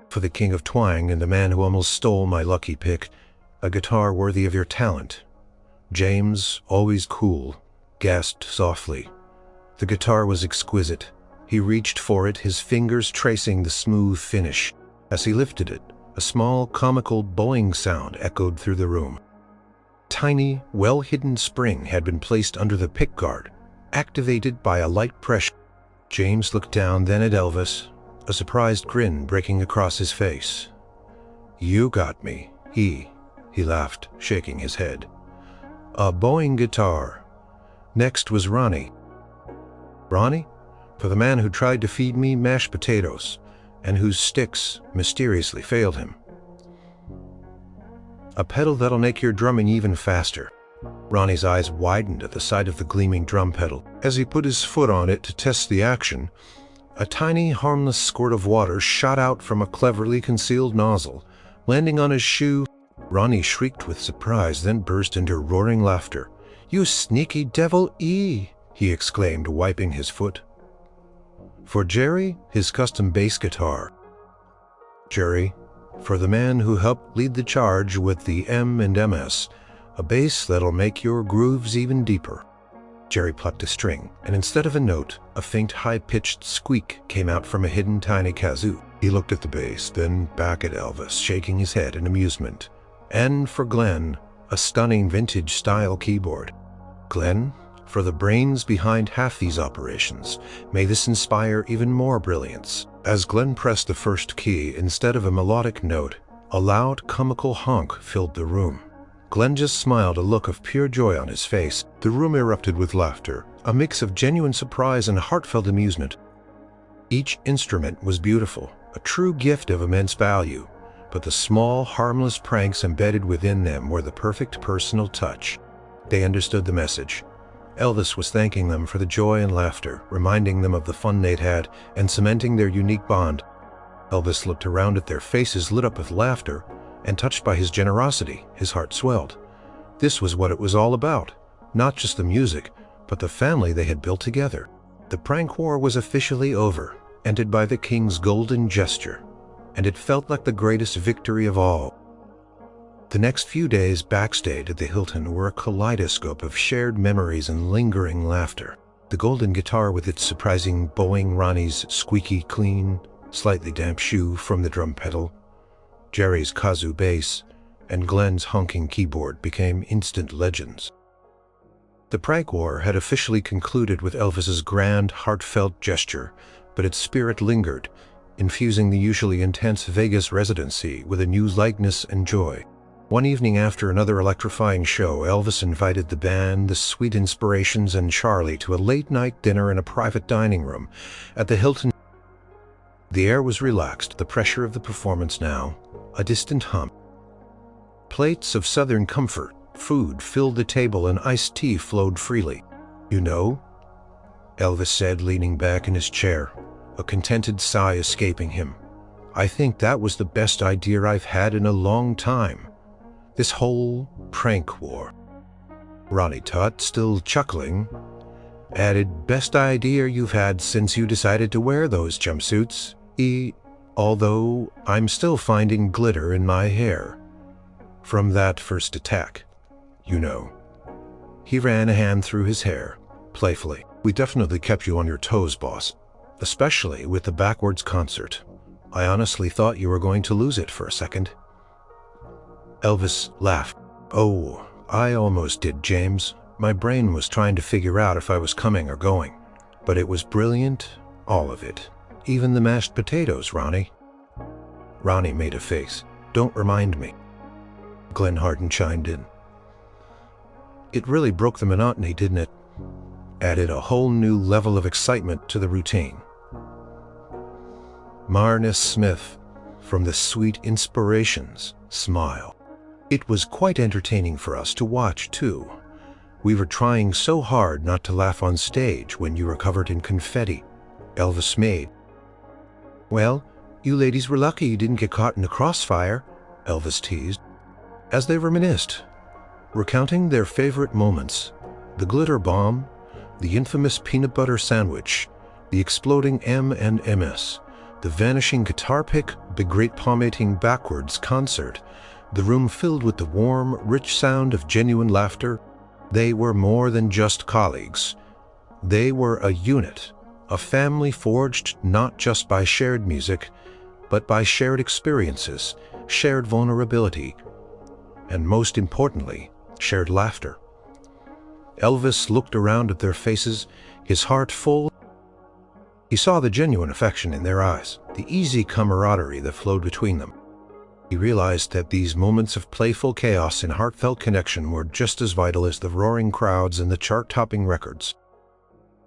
"for the king of twang and the man who almost stole my lucky pick, a guitar worthy of your talent." James, always cool, gasped softly. The guitar was exquisite. He reached for it, his fingers tracing the smooth finish. As he lifted it, a small, comical bowing sound echoed through the room. Tiny, well-hidden spring had been placed under the pickguard, activated by a light pressure. James looked down, then at Elvis, a surprised grin breaking across his face. "You got me," he laughed, shaking his head. "A bowing guitar." Next was Ronnie. Ronnie? For the man who tried to feed me mashed potatoes, and whose sticks mysteriously failed him. "A pedal that'll make your drumming even faster." Ronnie's eyes widened at the sight of the gleaming drum pedal. As he put his foot on it to test the action, a tiny, harmless squirt of water shot out from a cleverly concealed nozzle, landing on his shoe. Ronnie shrieked with surprise, then burst into roaring laughter. "You sneaky devil, he exclaimed, wiping his foot. For Jerry, his custom bass guitar. Jerry, for the man who helped lead the charge with the M&MS, a bass that'll make your grooves even deeper. Jerry plucked a string, and instead of a note, a faint high-pitched squeak came out from a hidden tiny kazoo. He looked at the bass, then back at Elvis, shaking his head in amusement. And for Glenn, a stunning vintage-style keyboard. Glenn, for the brains behind half these operations, may this inspire even more brilliance. As Glenn pressed the first key, instead of a melodic note, a loud, comical honk filled the room. Glenn just smiled, a look of pure joy on his face. The room erupted with laughter, a mix of genuine surprise and heartfelt amusement. Each instrument was beautiful, a true gift of immense value, but the small, harmless pranks embedded within them were the perfect personal touch. They understood the message. Elvis was thanking them for the joy and laughter, reminding them of the fun they'd had, and cementing their unique bond. Elvis looked around at their faces lit up with laughter, and touched by his generosity, his heart swelled. This was what it was all about, not just the music, but the family they had built together. The prank war was officially over, ended by the king's golden gesture, and it felt like the greatest victory of all. The next few days backstage at the Hilton were a kaleidoscope of shared memories and lingering laughter. The golden guitar with its surprising bowing, Ronnie's squeaky clean, slightly damp shoe from the drum pedal, Jerry's kazoo bass, and Glenn's honking keyboard became instant legends. The prank war had officially concluded with Elvis's grand, heartfelt gesture, but its spirit lingered, infusing the usually intense Vegas residency with a new lightness and joy. One evening after another electrifying show, Elvis invited the band, the Sweet Inspirations, and Charlie to a late-night dinner in a private dining room at the Hilton. The air was relaxed, the pressure of the performance now a distant hum. Plates of Southern comfort, food filled the table, and iced tea flowed freely. "You know," Elvis said, leaning back in his chair, a contented sigh escaping him, "I think that was the best idea I've had in a long time. This whole prank war." Ronnie Tutt, still chuckling, added, "Best idea you've had since you decided to wear those jumpsuits, although I'm still finding glitter in my hair from that first attack, you know." He ran a hand through his hair, playfully. "We definitely kept you on your toes, boss, especially with the backwards concert. I honestly thought you were going to lose it for a second." Elvis laughed. "Oh, I almost did, James. My brain was trying to figure out if I was coming or going. But it was brilliant, all of it. Even the mashed potatoes, Ronnie." Ronnie made a face. "Don't remind me." Glenn Harden chimed in. "It really broke the monotony, didn't it? Added a whole new level of excitement to the routine." Marnus Smith, from the Sweet Inspirations, smiled. "It was quite entertaining for us to watch, too. We were trying so hard not to laugh on stage when you were covered in confetti," Elvis made. "Well, you ladies were lucky you didn't get caught in the crossfire," Elvis teased, as they reminisced, recounting their favorite moments: the glitter bomb, the infamous peanut butter sandwich, the exploding M&Ms, the vanishing guitar pick, the great palmating backwards concert, the room filled with the warm, rich sound of genuine laughter. They were more than just colleagues. They were a unit, a family forged not just by shared music, but by shared experiences, shared vulnerability, and most importantly, shared laughter. Elvis looked around at their faces, his heart full. He saw the genuine affection in their eyes, the easy camaraderie that flowed between them. He realized that these moments of playful chaos and heartfelt connection were just as vital as the roaring crowds and the chart-topping records.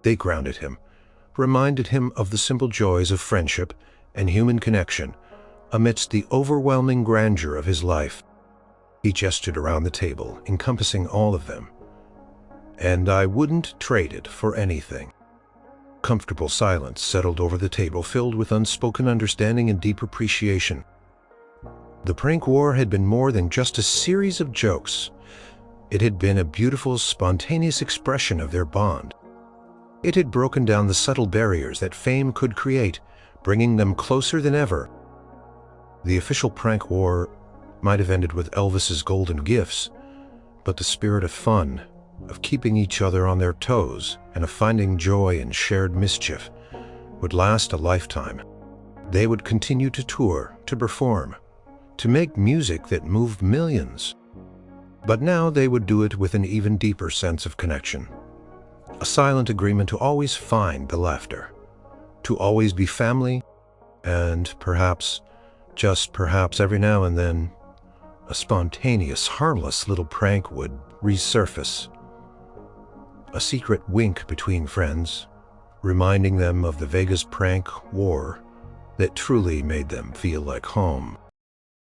They grounded him, reminded him of the simple joys of friendship and human connection amidst the overwhelming grandeur of his life. He gestured around the table, encompassing all of them. "And I wouldn't trade it for anything." Comfortable silence settled over the table, filled with unspoken understanding and deep appreciation. The prank war had been more than just a series of jokes. It had been a beautiful, spontaneous expression of their bond. It had broken down the subtle barriers that fame could create, bringing them closer than ever. The official prank war might have ended with Elvis's golden gifts, but the spirit of fun, of keeping each other on their toes, and of finding joy in shared mischief would last a lifetime. They would continue to tour, to perform, to make music that moved millions. But now they would do it with an even deeper sense of connection. A silent agreement to always find the laughter, to always be family, and perhaps, just perhaps every now and then, a spontaneous, harmless little prank would resurface. A secret wink between friends, reminding them of the Vegas prank war that truly made them feel like home.